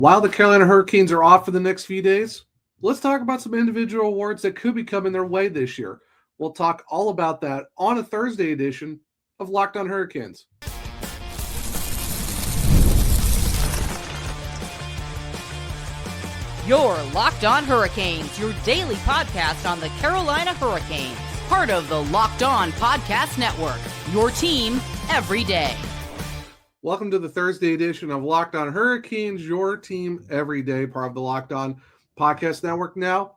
While the Carolina Hurricanes are off for the next few days, let's talk about some individual awards that could be coming their way this year. We'll talk all about that on a Thursday edition of Locked On Hurricanes. You're Locked On Hurricanes, your daily podcast on the Carolina Hurricanes. Part of the Locked On Podcast Network, your team every day. Welcome to the Thursday edition of Locked On Hurricanes, your team every day, part of the Locked On Podcast Network now,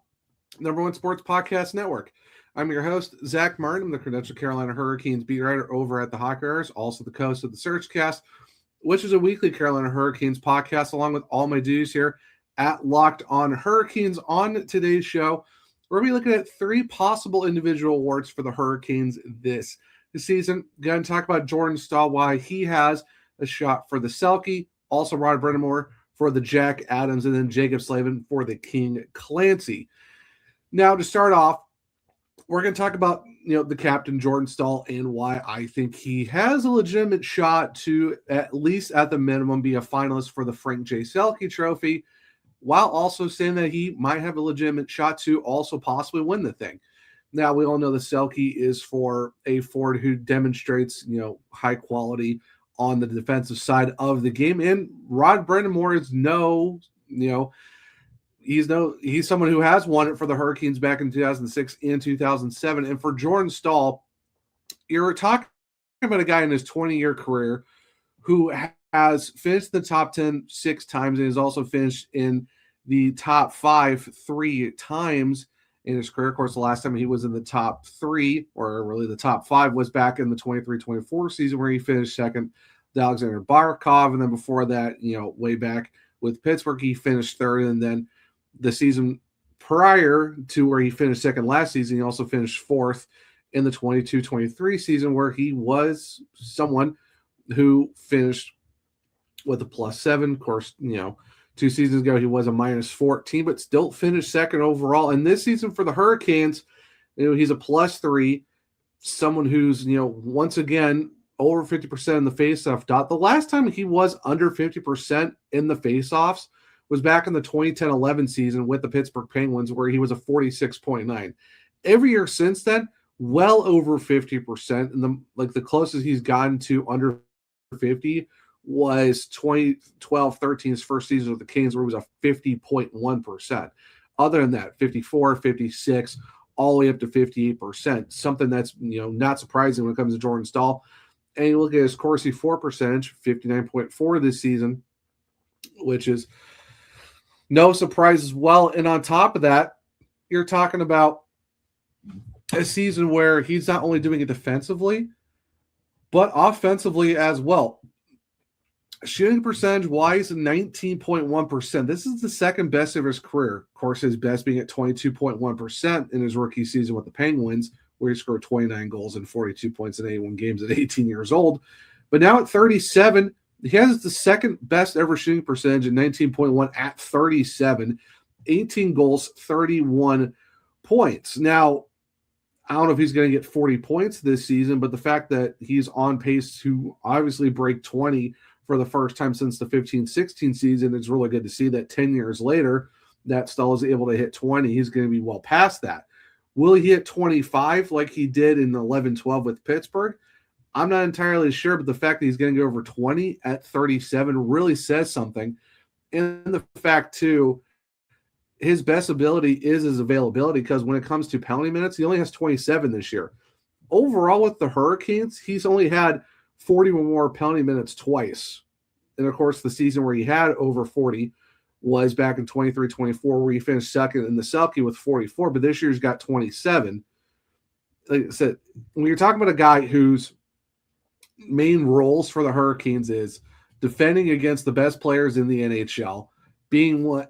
#1 sports podcast network. I'm your host, Zach Martin. I'm the credentialed Carolina Hurricanes beat writer over at the Hockey Writers, also the host of the Searchcast, which is a weekly Carolina Hurricanes podcast, along with all my duties here at Locked On Hurricanes. On today's show, we're going to be looking at 3 possible individual awards for the Hurricanes this season. Going to talk about Jordan Staal, why he has a shot for the Selke, also Rod Brind'Amour for the Jack Adams, and then Jaccob Slavin for the King Clancy. Now, to start off, we're going to talk about the captain, Jordan Staal, and why I think he has a legitimate shot to, at least at the minimum, be a finalist for the Frank J. Selke Trophy, while also saying that he might have a legitimate shot to also possibly win the thing. Now, we all know the Selke is for a forward who demonstrates, high quality on the defensive side of the game. And Rod Brind'Amour is he's someone who has won it for the Hurricanes back in 2006 and 2007. And for Jordan Staal, you're talking about a guy in his 20-year career who has finished the top 10 6 times and has also finished in the top 5 3 times in his career. Of course, the last time he was in the top 3, or really the top 5, was back in the 23-24 season where he finished second to Alexander Barkov. And then before that, way back with Pittsburgh, he finished third. And then the season prior to where he finished second last season, he also finished fourth in the 22-23 season, where he was someone who finished with a +7. Of course, 2 seasons ago, he was a -14, but still finished second overall. And this season for the Hurricanes, he's a +3, someone who's, once again, over 50% in the faceoff dot. The last time he was under 50% in the faceoffs was back in the 2010-11 season with the Pittsburgh Penguins, where he was a 46.9. Every year since then, well over 50%. And the closest he's gotten to under 50 was 2012-13's first season with the Canes, where he was a 50.1%. Other than that, 54, 56, all the way up to 58%. Something that's not surprising when it comes to Jordan Staal. And you look at his Corsi for percentage, 59.4 this season, which is no surprise as well. And on top of that, you're talking about a season where he's not only doing it defensively, but offensively as well. Shooting percentage-wise, 19.1%. This is the second best of his career. Of course, his best being at 22.1% in his rookie season with the Penguins, where he scored 29 goals and 42 points in 81 games at 18 years old. But now at 37, he has the second best ever shooting percentage at 19.1 at 37, 18 goals, 31 points. Now, I don't know if he's going to get 40 points this season, but the fact that he's on pace to obviously break 20 for the first time since the 15-16 season, it's really good to see that 10 years later that Staal is able to hit 20. He's going to be well past that. Will he hit 25 like he did in 11-12 with Pittsburgh? I'm not entirely sure, but the fact that he's going to go over 20 at 37 really says something. And the fact, too, his best ability is his availability, because when it comes to penalty minutes, he only has 27 this year. Overall, with the Hurricanes, he's only had 40 or more penalty minutes twice. And, of course, the season where he had over 40 was back in 23-24, where he finished second in the Selke with 44, but this year he's got 27. Like I said, when you're talking about a guy whose main roles for the Hurricanes is defending against the best players in the NHL, being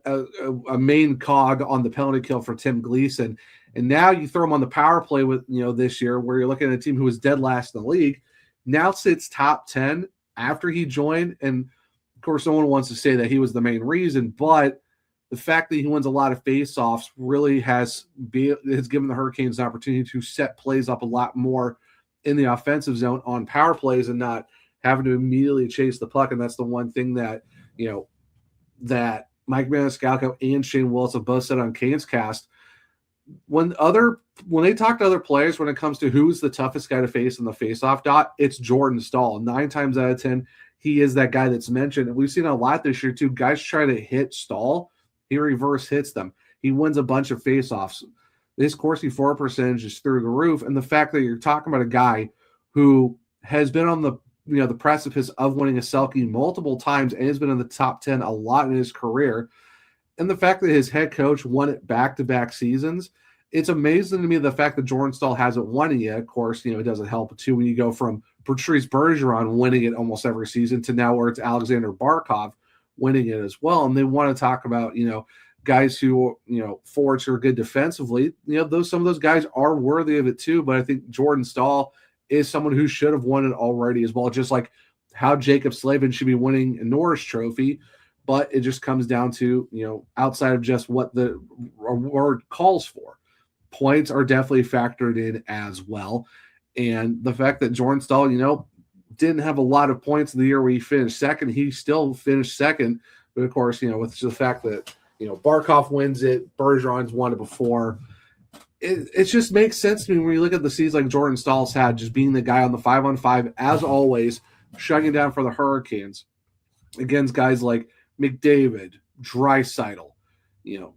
a main cog on the penalty kill for Tim Gleason, and now you throw him on the power play with this year, where you're looking at a team who was dead last in the league, now sits top 10 after he joined. And of course, no one wants to say that he was the main reason, but the fact that he wins a lot of faceoffs really has given the Hurricanes an opportunity to set plays up a lot more in the offensive zone on power plays and not having to immediately chase the puck. And that's the one thing that, that Mike Maniscalco and Shane Wilson both said on Kane's cast. When they talk to other players, when it comes to who's the toughest guy to face in the faceoff dot, it's Jordan Staal. 9 times out of 10, he is that guy that's mentioned. And we've seen a lot this year too. Guys try to hit Staal, he reverse hits them. He wins a bunch of faceoffs. His Corsi for percentage is through the roof. And the fact that you're talking about a guy who has been on the precipice of winning a Selke multiple times and has been in the top 10 a lot in his career. And the fact that his head coach won it back-to-back seasons, it's amazing to me the fact that Jordan Staal hasn't won it yet. Of course, it doesn't help too when you go from Patrice Bergeron winning it almost every season to now where it's Alexander Barkov winning it as well. And they want to talk about, guys who, forwards who are good defensively. Some of those guys are worthy of it too. But I think Jordan Staal is someone who should have won it already as well, just like how Jaccob Slavin should be winning a Norris Trophy. But it just comes down to, outside of just what the award calls for. Points are definitely factored in as well. And the fact that Jordan Staal, didn't have a lot of points in the year where he finished second, he still finished second. But of course, with the fact that, Barkov wins it, Bergeron's won it before. It just makes sense to me when you look at the seasons like Jordan Stahl's had, just being the guy on the 5-on-5, as always, shutting down for the Hurricanes against guys like McDavid, Draisaitl,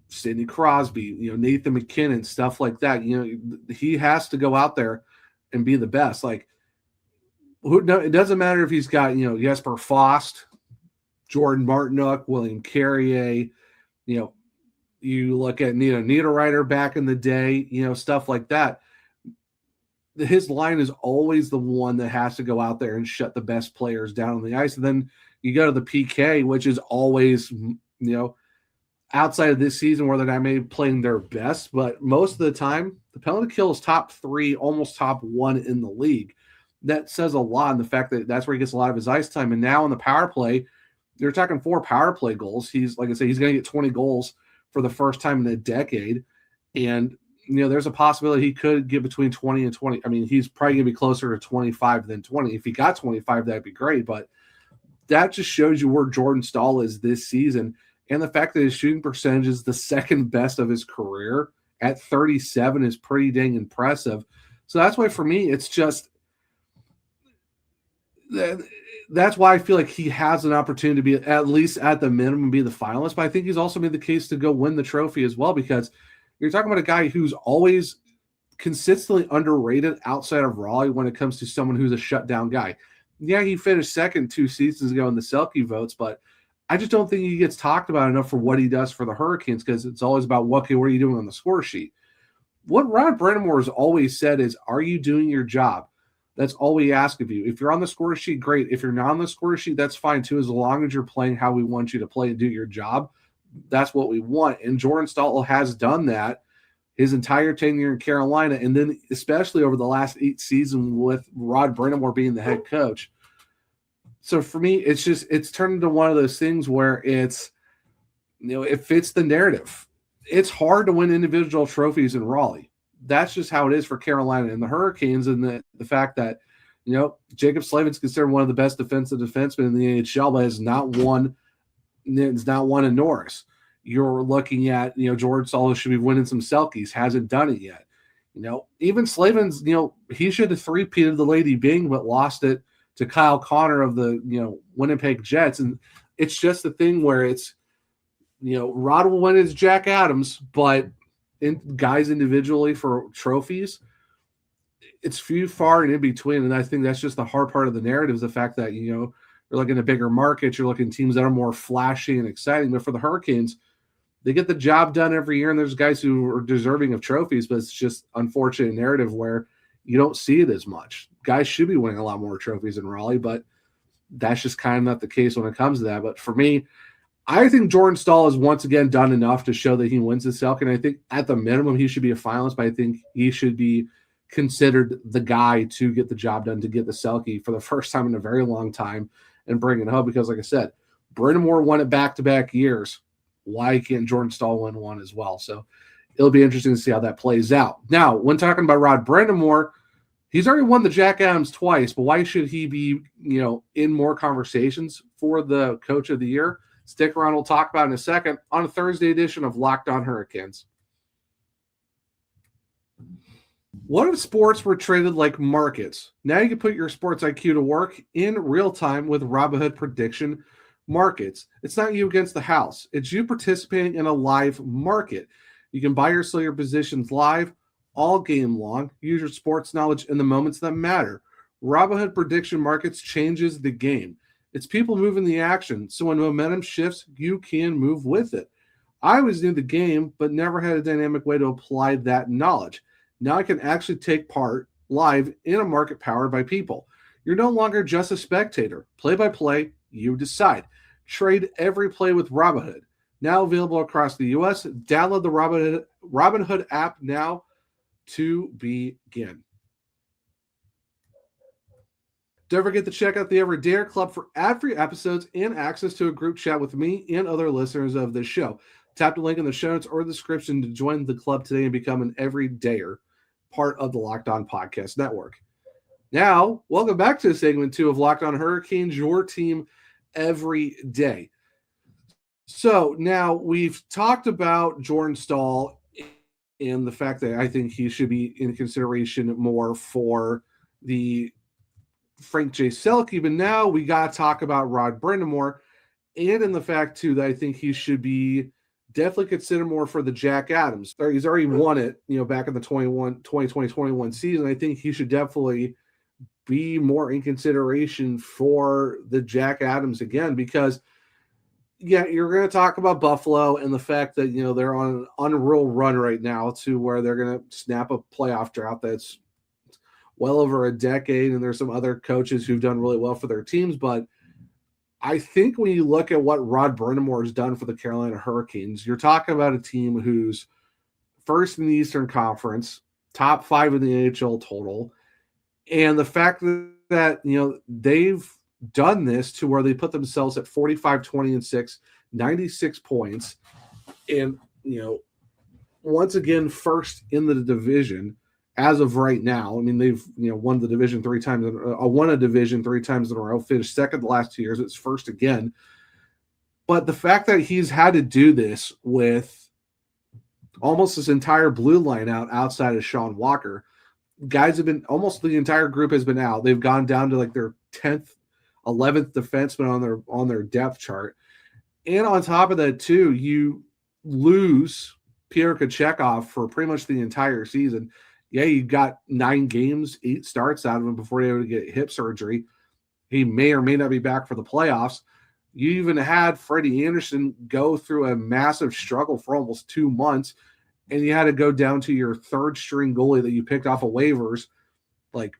Sidney Crosby, Nathan McKinnon, stuff like that. He has to go out there and be the best. Like, it doesn't matter if he's got, Jesper Fast, Jordan Martinook, William Carrier, you look at Niederreiter back in the day, stuff like that. His line is always the one that has to go out there and shut the best players down on the ice. And then you go to the PK, which is always, outside of this season where they're not maybe playing their best, but most of the time, the penalty kill is top 3, almost top 1 in the league. That says a lot in the fact that that's where he gets a lot of his ice time. And now in the power play, they're talking 4 power play goals. He's, like I say, he's going to get 20 goals for the first time in a decade. And, there's a possibility he could get between 20 and 20. I mean, he's probably going to be closer to 25 than 20. If he got 25, that'd be great. But that just shows you where Jordan Staal is this season. And the fact that his shooting percentage is the second best of his career at 37 is pretty dang impressive. So that's why, for me, it's just that's why I feel like he has an opportunity to be, at least at the minimum, be the finalist. But I think he's also made the case to go win the trophy as well, because you're talking about a guy who's always consistently underrated outside of Raleigh when it comes to someone who's a shutdown guy. Yeah, he finished second 2 seasons ago in the Selke votes, but I just don't think he gets talked about enough for what he does for the Hurricanes, because it's always about, what are you doing on the score sheet? What Rod Brind'Amour has always said is, are you doing your job? That's all we ask of you. If you're on the score sheet, great. If you're not on the score sheet, that's fine too, as long as you're playing how we want you to play and do your job. That's what we want. And Jordan Staal has done that his entire tenure in Carolina, and then especially over the last 8 seasons with Rod Brind'Amour being the head coach. So for me, it's turned into one of those things where it's, it fits the narrative. It's hard to win individual trophies in Raleigh. That's just how it is for Carolina and the Hurricanes. And the fact that, Jaccob Slavin is considered one of the best defensive defensemen in the NHL, but has not won in Norris. You're looking at, Jordan Staal should be winning some Selkies, hasn't done it yet. Even Slavin's, he should have three-peated the Lady Byng, but lost it to Kyle Connor of the, Winnipeg Jets. And it's just the thing where it's, Rod will win as Jack Adams, but guys individually for trophies, it's few, far, and in between. And I think that's just the hard part of the narrative, is the fact that, you're looking at bigger markets, you're looking at teams that are more flashy and exciting. But for the Hurricanes, they get the job done every year, and there's guys who are deserving of trophies, but it's just unfortunate narrative where you don't see it as much. Guys should be winning a lot more trophies in Raleigh, but that's just kind of not the case when it comes to that. But for me, I think Jordan Staal has once again done enough to show that he wins the Selke, and I think at the minimum he should be a finalist, but I think he should be considered the guy to get the job done, to get the Selke for the first time in a very long time and bring it home, because like I said, Brind'Amour won it back-to-back years. Why can't Jordan Staal win one as well? So it'll be interesting to see how that plays out. Now, when talking about Rod Brind'Amour, he's already won the Jack Adams twice, but why should he be, in more conversations for the Coach of the Year? Stick around. We'll talk about in a second on a Thursday edition of Locked On Hurricanes. What if sports were traded like markets? Now you can put your sports IQ to work in real time with Robinhood Prediction Markets. It's not you against the house. It's you participating in a live market. You can buy or sell your positions live all game long. Use your sports knowledge in the moments that matter. Robinhood Prediction Markets changes the game. It's people moving the action, so when momentum shifts, you can move with it. I always knew the game, but never had a dynamic way to apply that knowledge. Now I can actually take part live in a market powered by people. You're no longer just a spectator. Play by play, you decide. Trade every play with Robinhood. Now available across the U.S. Download the Robinhood app now to begin. Don't forget to check out the Everydayer Club for ad-free episodes and access to a group chat with me and other listeners of this show. Tap the link in the show notes or the description to join the club today and become an Everydayer, part of the Locked On Podcast Network. Now, welcome back to segment 2 of Locked On Hurricanes, your team every day. So now we've talked about Jordan Staal and the fact that I think he should be in consideration more for the Frank J. Selke, but now we got to talk about Rod Brind'Amour and in the fact, too, that I think he should be definitely considered more for the Jack Adams. He's already won it, back in the 2020-21 season. I think he should definitely be more in consideration for the Jack Adams again because, you're going to talk about Buffalo and the fact that, they're on an unreal run right now to where they're going to snap a playoff drought that's well over a decade, and there's some other coaches who've done really well for their teams, but I think when you look at what Rod Brind'Amour has done for the Carolina Hurricanes, you're talking about a team who's first in the Eastern Conference, top 5 in the AHL total, and the fact that they've done this to where they put themselves at 45-20-6, 96 points, and once again first in the division as of right now. I mean, they've won the division 3 times, won a division 3 times in a row, finished second the last 2 years. It's first again. But the fact that he's had to do this with almost this entire blue line outside of Sean Walker, guys have been, almost the entire group has been out. They've gone down to like their 10th, 11th defenseman on their depth chart. And on top of that, too, you lose Pierre Kochetkov for pretty much the entire season. Yeah, you got 9 games, 8 starts out of him before he able to get hip surgery. He may or may not be back for the playoffs. You even had Freddie Anderson go through a massive struggle for almost 2 months, and you had to go down to your third-string goalie that you picked off of waivers like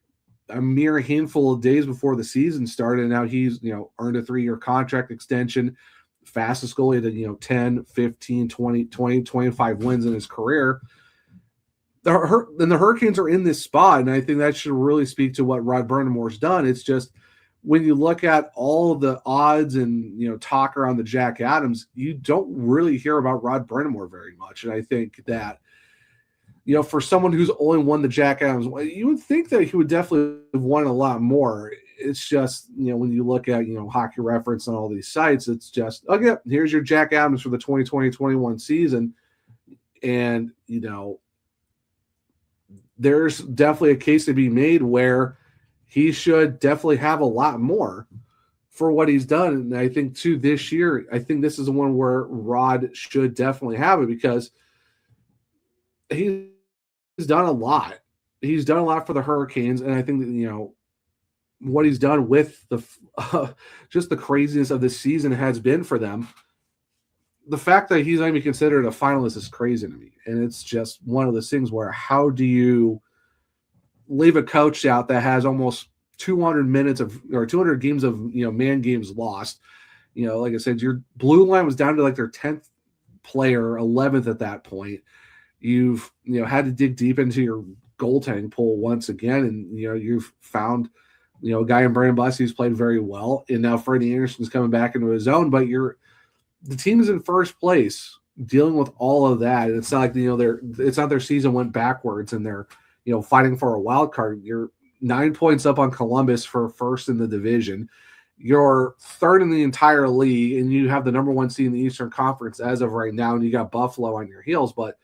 a mere handful of days before the season started, and now he's earned a 3-year contract extension, fastest goalie to 10, 15, 20, 25 wins in his career. The Hurricanes are in this spot, and I think that should really speak to what Rod Brind'Amour's done. It's just when you look at all of the odds and talk around the Jack Adams, you don't really hear about Rod Brind'Amour very much. And I think that for someone who's only won the Jack Adams, you would think that he would definitely have won a lot more. It's just when you look at Hockey Reference and all these sites, it's just okay. Here's your Jack Adams for the 2020-21 season, and there's definitely a case to be made where he should definitely have a lot more for what he's done. And I think, too, this year, I think this is the one where Rod should definitely have it because he's done a lot. He's done a lot for the Hurricanes, and I think that, what he's done with the just the craziness of this season has been for them. The fact that he's not even considered a finalist is crazy to me. And it's just one of those things where how do you leave a coach out that has almost 200 minutes of or 200 games of man games lost? Like I said, your blue line was down to like their 10th player, 11th at that point. You've had to dig deep into your goaltending pool once again, and you've found a guy in Brandon Buss who's played very well, and now Freddie Anderson's coming back into his own. But the team is in first place, dealing with all of that. It's not like it's not their season went backwards and they're fighting for a wild card. You're 9 points up on Columbus for first in the division, you're third in the entire league, and you have the number 1 seed in the Eastern Conference as of right now, and you got Buffalo on your heels. But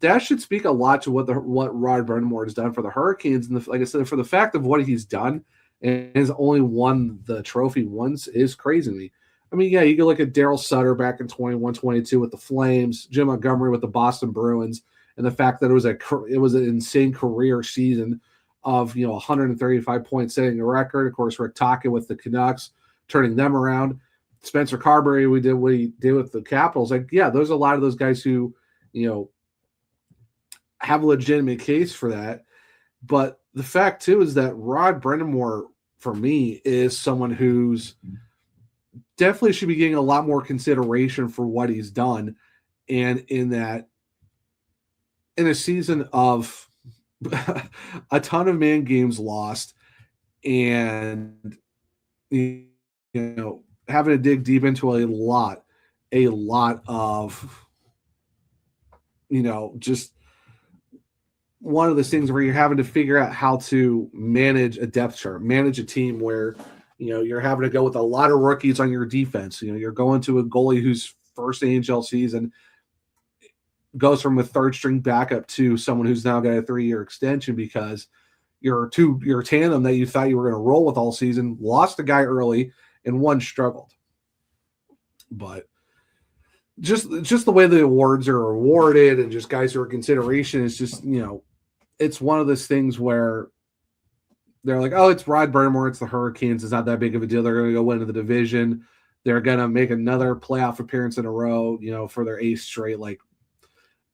that should speak a lot to what Rod Brind'Amour has done for the Hurricanes. And like I said, for the fact of what he's done and has only won the trophy once is crazy to me. I mean, yeah, you can look at Daryl Sutter back in 21-22 with the Flames, Jim Montgomery with the Boston Bruins, and the fact that it was an insane career season of 135 points, setting a record. Of course, Rick Tocchet with the Canucks, turning them around. Spencer Carberry, what he did with the Capitals. Like, yeah, there's a lot of those guys who have a legitimate case for that. But the fact too is that Rod Brind'Amour, for me, is someone who's definitely should be getting a lot more consideration for what he's done. And in a season of a ton of man games lost and having to dig deep into a lot of just one of those things where you're having to figure out how to manage a depth chart, manage a team where you're having to go with a lot of rookies on your defense. You're going to a goalie whose first AHL season goes from a third string backup to someone who's now got a 3-year extension because your tandem that you thought you were going to roll with all season lost a guy early and one struggled. But just the way the awards are awarded and just guys who are consideration is just, it's one of those things where they're like, oh, it's Rod Brind'Amour, it's the Hurricanes. It's not that big of a deal. They're going to go into the division. They're going to make another playoff appearance in a row, for their 8th straight. Like,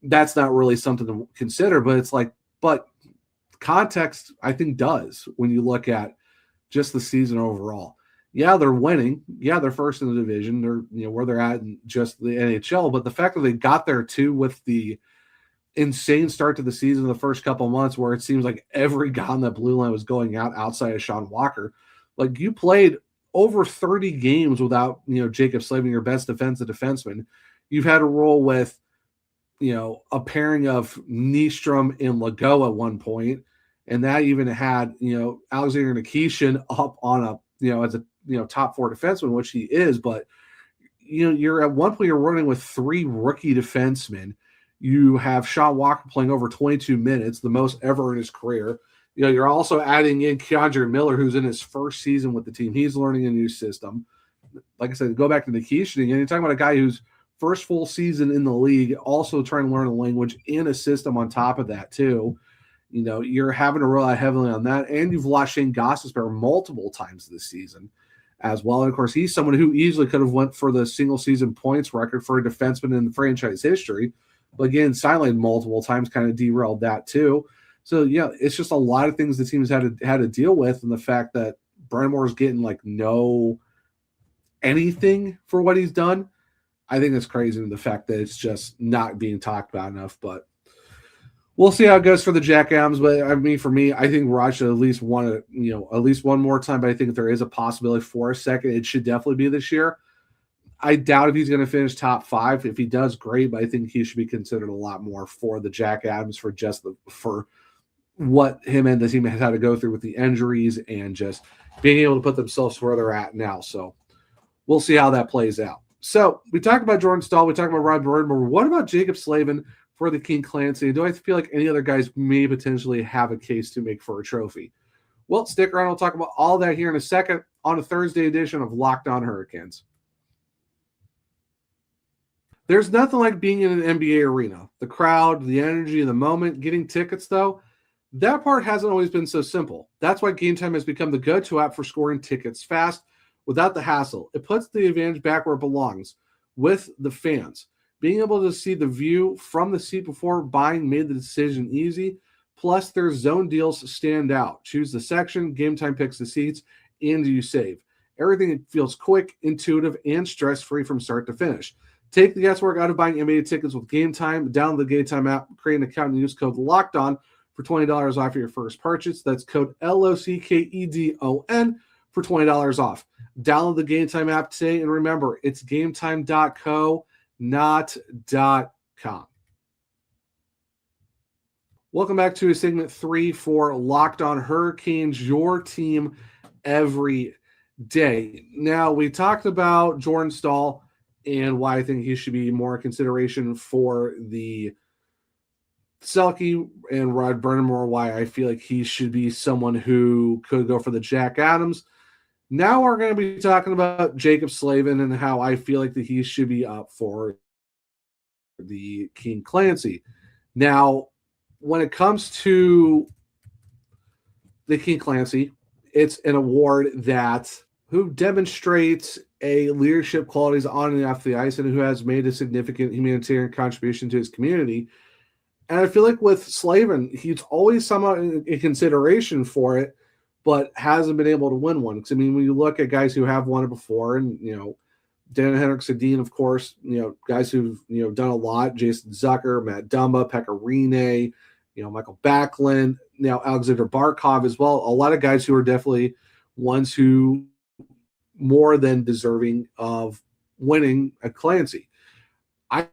that's not really something to consider, but it's like, but context, I think, does when you look at just the season overall. Yeah, they're winning. Yeah, they're first in the division. They're, where they're at in just the NHL, but the fact that they got there too with the insane start to the season in the first couple of months where it seems like every guy on that blue line was going out outside of Sean Walker. Like, you played over 30 games without, Jaccob Slavin, your best defensive defenseman. You've had to roll with, a pairing of Nystrom and Legault at one point. And that even had, Alexander Nikishin up on as a, top 4 defenseman, which he is. But, you're at one point, you're running with 3 rookie defensemen. You have Sean Walker playing over 22 minutes, the most ever in his career. You're also adding in Keandre Miller, who's in his first season with the team. He's learning a new system. Like I said, go back to Nikishin again. You're talking about a guy who's first full season in the league, also trying to learn a language and a system on top of that too. You're having to rely heavily on that. And you've lost Shane Gostisbehere multiple times this season as well. And of course, he's someone who easily could have went for the single season points record for a defenseman in the franchise history. But again, sidelined multiple times kind of derailed that too. So yeah, it's just a lot of things the team's had to deal with, and the fact that Brind'Amour's getting like no anything for what he's done, I think it's crazy. And the fact that it's just not being talked about enough. But we'll see how it goes for the Jack Adams. But I mean, for me, I think Rod should at least want to, at least one more time. But I think if there is a possibility for a second, it should definitely be this year. I doubt if he's going to finish top 5. If he does, great, but I think he should be considered a lot more for the Jack Adams for what him and the team has had to go through with the injuries and just being able to put themselves where they're at now. So we'll see how that plays out. So we talked about Jordan Staal. We talked about Rod Brind'Amour. What about Jaccob Slavin for the King Clancy? Do I feel like any other guys may potentially have a case to make for a trophy? Well, stick around. We'll talk about all that here in a second on a Thursday edition of Locked On Hurricanes. There's nothing like being in an NBA arena. The crowd, the energy, the moment. Getting tickets, though, that part hasn't always been so simple. That's why Game Time has become the go-to app for scoring tickets fast without the hassle. It puts the advantage back where it belongs, with the fans. Being able to see the view from the seat before buying made the decision easy. Plus, their zone deals stand out. Choose the section, Game Time picks the seats, and you save. Everything feels quick, intuitive, and stress-free from start to finish. Take the guesswork out of buying NBA tickets with Game Time. Download the Game Time app, create an account, and use code LOCKEDON for $20 off your first purchase. That's code LOCKEDON for $20 off. Download the Game Time app today, and remember, it's gametime.co, not .com. Welcome back to segment 3 for Locked On Hurricanes, your team every day. Now, we talked about Jordan Staal and why I think he should be more consideration for the Selke and Rod Brind'Amour, why I feel like he should be someone who could go for the Jack Adams. Now we're going to be talking about Jaccob Slavin and how I feel like that he should be up for the King Clancy. Now, when it comes to the King Clancy, it's an award that who demonstrates a leadership qualities on and off the ice and who has made a significant humanitarian contribution to his community. And I feel like with Slavin, he's always somewhat in consideration for it, but hasn't been able to win one. Because, I mean, when you look at guys who have won it before, and, Dan Henrik Sedin, of course, guys who've, done a lot, Jason Zucker, Matt Dumba, Pekka Rinne, Michael Backlund, now Alexander Barkov as well. A lot of guys who are definitely ones who more than deserving of winning a Clancy. I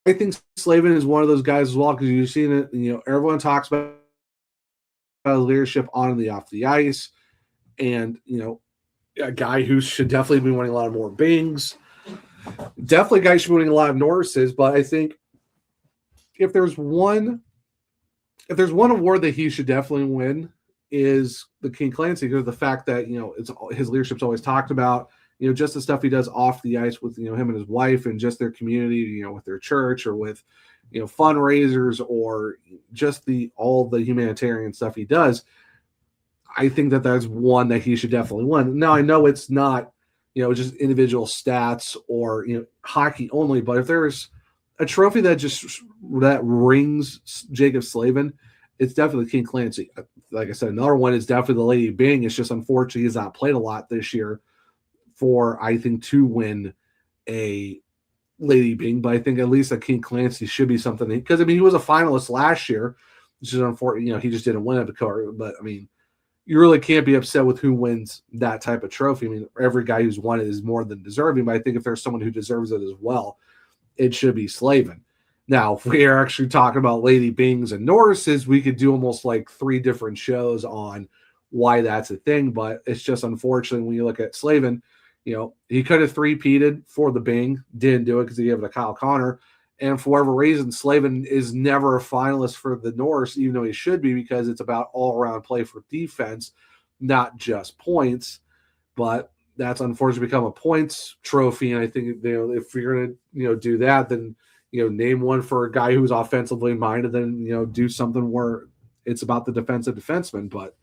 think Slavin is one of those guys as well, because you've seen it, everyone talks about leadership on and off the ice, and, a guy who should definitely be winning a lot of more Bings. Definitely a guy who should be winning a lot of Norrises, but I think if there's one award that he should definitely win is the King Clancy, because of the fact that, it's his leadership's always talked about, just the stuff he does off the ice with, him and his wife and just their community, with their church or with, fundraisers or just all the humanitarian stuff he does. I think that that's one that he should definitely win. Now, I know it's not, just individual stats or, hockey only, but if there's a trophy that rings Jaccob Slavin, it's definitely King Clancy. Like I said, another one is definitely the Lady Byng. It's just unfortunately he's not played a lot this year for, I think, to win a Lady Byng, but I think at least a King Clancy should be something, because, I mean, he was a finalist last year, which is unfortunate, he just didn't win it, but, I mean, you really can't be upset with who wins that type of trophy. I mean, every guy who's won it is more than deserving, but I think if there's someone who deserves it as well, it should be Slavin. Now, if we are actually talking about Lady Byngs and Norrises, we could do almost like 3 different shows on why that's a thing, but it's just unfortunate when you look at Slavin. He could have 3-peated for the Byng, didn't do it because he gave it to Kyle Connor. And for whatever reason, Slavin is never a finalist for the Norris, even though he should be, because it's about all-around play for defense, not just points. But that's unfortunately become a points trophy. And I think, if you're going to, do that, then, name one for a guy who's offensively minded, then, do something where it's about the defensive defenseman. But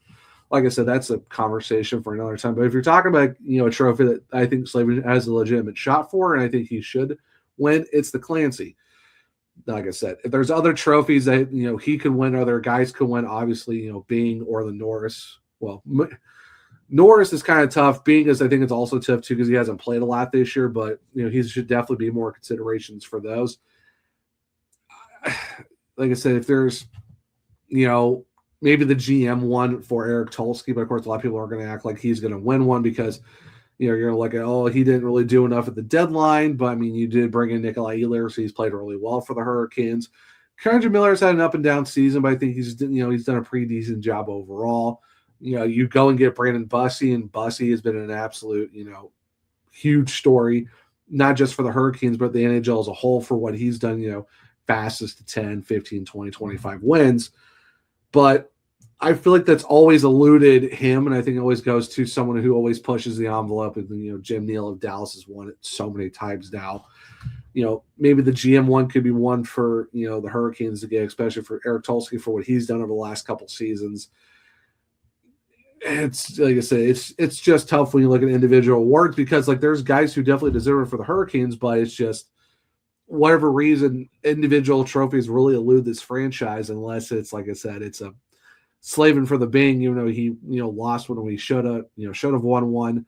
like I said, that's a conversation for another time. But if you're talking about, a trophy that I think Slavin has a legitimate shot for, and I think he should win, it's the Clancy. Like I said, if there's other trophies that, he could win, other guys could win, obviously, Byng or the Norris. Well, Norris is kind of tough. Byng is, I think it's also tough too, because he hasn't played a lot this year, but, he should definitely be more considerations for those. Like I said, if there's, maybe the GM one for Eric Tulsky, but of course a lot of people are going to act like he's going to win one because, you're going to look at, he didn't really do enough at the deadline, but I mean, you did bring in Nikolai Ehlers, so he's played really well for the Hurricanes. Kendrick Miller's had an up and down season, but I think he's done a pretty decent job overall. You go and get Brandon Bussey, and Bussey has been an absolute, huge story, not just for the Hurricanes, but the NHL as a whole for what he's done, fastest to 10, 15, 20, 25 wins. But I feel like that's always eluded him, and I think it always goes to someone who always pushes the envelope. And Jim Neal of Dallas has won it so many times now. Maybe the GM one could be one for the Hurricanes to get, especially for Eric Tulsky for what he's done over the last couple seasons. It's like I say, it's just tough when you look at individual awards, because like there's guys who definitely deserve it for the Hurricanes, but it's just whatever reason individual trophies really elude this franchise, unless it's, like I said, it's a Slavin for the Byng, even though he lost one when he should have won one.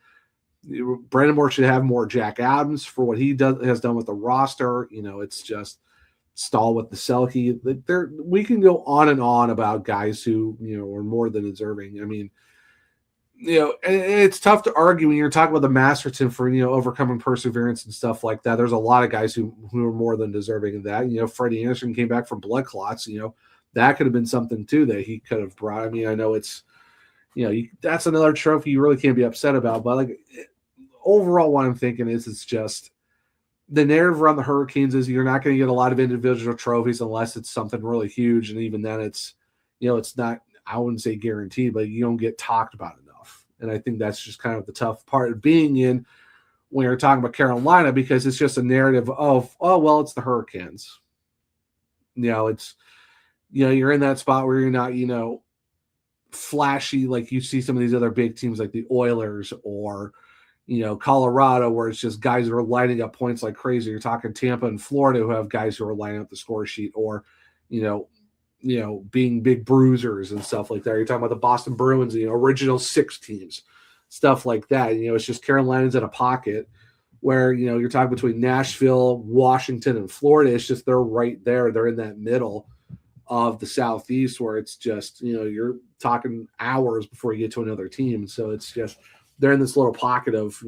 Brind'Amour should have more Jack Adams for what he has done with the roster. It's just Staal with the Selke. We can go on and on about guys who are more than deserving. I mean, it's tough to argue when you're talking about the Masterton for overcoming perseverance and stuff like that. There's a lot of guys who are more than deserving of that. Freddie Anderson came back from blood clots. That could have been something too that he could have brought. I mean, I know it's that's another trophy you really can't be upset about. But like overall, what I'm thinking is it's just the narrative around the Hurricanes is you're not going to get a lot of individual trophies unless it's something really huge, and even then, it's not. I wouldn't say guaranteed, but you don't get talked about enough. And I think that's just kind of the tough part of being in when you're talking about Carolina, because it's just a narrative of, oh, well, it's the Hurricanes. It's, you're in that spot where you're not, flashy like you see some of these other big teams like the Oilers or, Colorado, where it's just guys who are lining up points like crazy. You're talking Tampa and Florida who have guys who are lining up the score sheet or, being big bruisers and stuff like that. You're talking about the Boston Bruins, original 6 teams, stuff like that. It's just Carolina's in a pocket where, you're talking between Nashville, Washington, and Florida. It's just they're right there. They're in that middle of the Southeast where it's just, you're talking hours before you get to another team. So it's just they're in this little pocket of,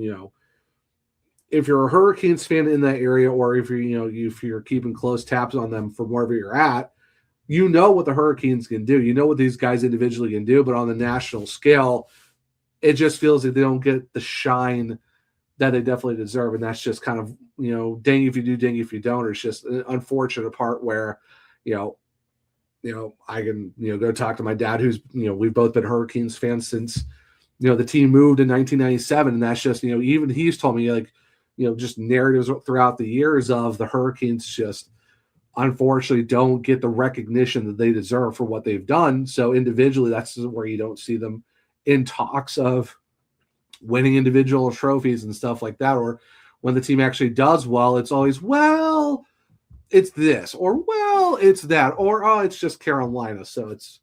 if you're a Hurricanes fan in that area, or if you're keeping close tabs on them from wherever you're at, what the Hurricanes can do. What these guys individually can do, but on the national scale, it just feels like they don't get the shine that they definitely deserve. And that's just kind of, dang if you do, dang if you don't. Or it's just an unfortunate part where, I can, go talk to my dad who's, we've both been Hurricanes fans since, the team moved in 1997. And that's just, even he's told me like, just narratives throughout the years of the Hurricanes just unfortunately don't get the recognition that they deserve for what they've done. So individually, that's where you don't see them in talks of winning individual trophies and stuff like that. Or when the team actually does well, it's always, well, it's this, or well, it's that, or oh, it's just Carolina. So it's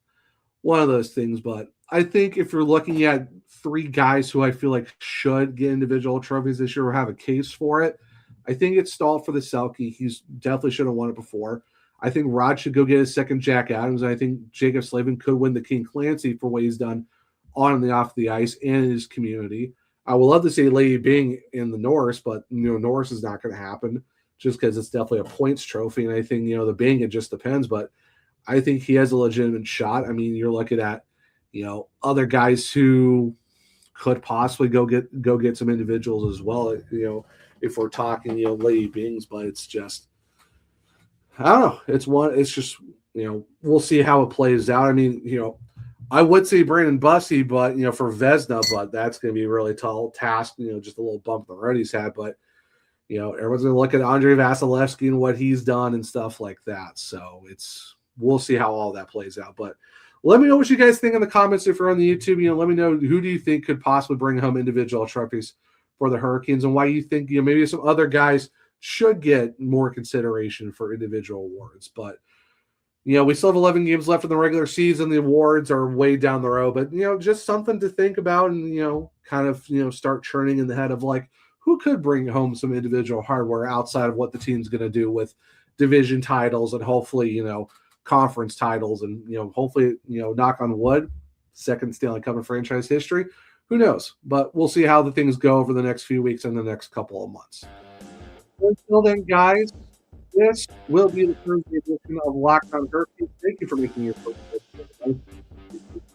one of those things. But I think if you're looking at 3 guys who I feel like should get individual trophies this year or have a case for it, I think it's Staal for the Selke. He's definitely should have won it before. I think Rod should go get his second Jack Adams. And I think Jaccob Slavin could win the King Clancy for what he's done on and off the ice and in his community. I would love to see Lady Byng in the Norris, but Norris is not going to happen just because it's definitely a points trophy. And I think the Byng, it just depends, but I think he has a legitimate shot. I mean, you're looking at other guys who could possibly go get some individuals as well. If we're talking Lady Byngs, but it's just I don't know. It's just we'll see how it plays out. I mean I would say Brandon Bussey, but for Vezina, but that's going to be a really tall task. Just a little bump the road he's had, but everyone's going to look at Andrei Vasilevsky and what he's done and stuff like that. So we'll see how all that plays out. But let me know what you guys think in the comments if you're on the YouTube. Let me know who do you think could possibly bring home individual trophies for the Hurricanes and why you think maybe some other guys should get more consideration for individual awards. But we still have 11 games left in the regular season. The awards are way down the road, but just something to think about and kind of start churning in the head of like who could bring home some individual hardware outside of what the team's going to do with division titles and hopefully conference titles and hopefully knock on wood, second Stanley Cup in franchise history. Who knows? But we'll see how the things go over the next few weeks and the next couple of months. Until then, guys, this will be the Thursday edition of Locked On Hurricanes. Thank you for making your first visit.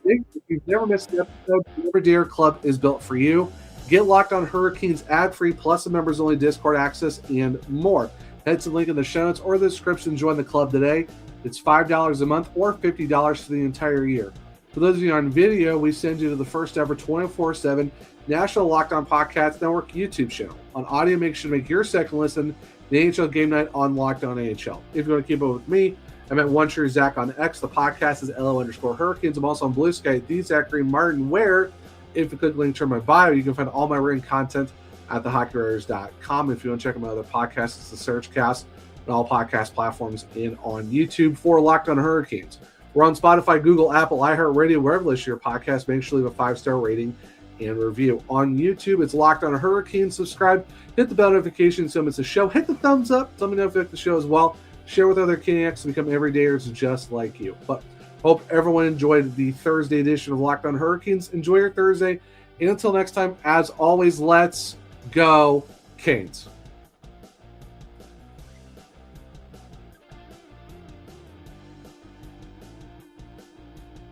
If you've never missed an episode, the Never Dare Club is built for you. Get Locked On Hurricanes ad-free, plus the members-only Discord access, and more. Head to the link in the show notes or the description. Join the club today. It's $5 a month or $50 for the entire year. For those of you on video, we send you to the first ever 24/7 National Locked On Podcast Network YouTube channel. On audio, make sure to make your second listen the NHL Game Night on Locked On NHL. If you want to keep up with me, I'm at OneTrueZach on X. The podcast is LO_Hurricanes. I'm also on Blue Sky at the Zachary Martin, where if you click the link to my bio, you can find all my written content at thehockeywriters.com. If you want to check out my other podcasts, it's the Searchcast and all podcast platforms and on YouTube for Locked On Hurricanes. We're on Spotify, Google, Apple, iHeartRadio, wherever you listen to your podcast. Make sure to leave a 5-star rating and review. On YouTube, it's Locked On Hurricanes. Subscribe, hit the bell notification so it's a show. Hit the thumbs up. Let me know if you like the show as well. Share with other Caniacs and become everydayers just like you. But hope everyone enjoyed the Thursday edition of Locked On Hurricanes. Enjoy your Thursday. And until next time, as always, let's go Canes.